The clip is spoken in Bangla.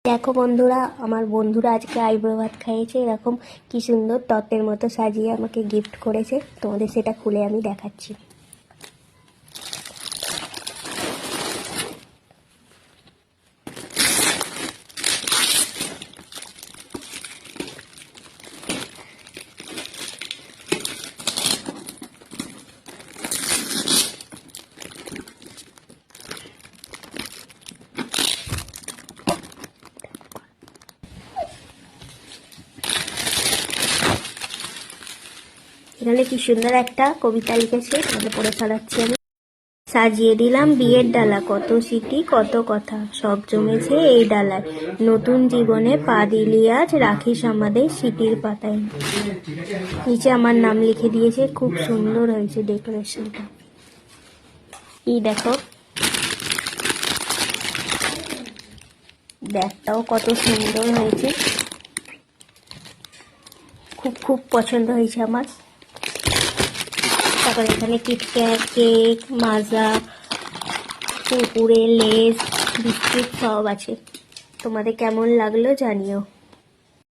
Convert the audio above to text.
দেখো বন্ধুরা, আমার বন্ধুরা আজকে আইব্রো ভাত খাইয়েছে। এরকম কি সুন্দর তত্ত্বের মতো সাজিয়ে আমাকে গিফট করেছে। তোমাদের সেটা খুলে আমি দেখাচ্ছি। এখানে কি সুন্দর একটা কবিতা লিখেছে, তোমাকে পড়ে শোনাচ্ছি আমি। সাজিয়ে দিলাম বিয়ের ডালা, কত স্মৃতি কত কথা, সব জমেছে এই ডালায়, নতুন জীবনে পা দিলি আজ, রাখিস আমাদের স্মৃতির পাতায়। নিচে আমার নাম লিখে দিয়েছে, খুব সুন্দর হয়েছে ডেকোরেশনটা। এই দেখো, ব্যাগটাও কত সুন্দর হয়েছে, খুব খুব পছন্দ হয়েছে আমার। তারপর এখানে কিটক্যাট, কেক, মাজা, কুরকুরে, লেস, বিস্কিট সব আছে। তোমাদের কেমন লাগলো জানিও।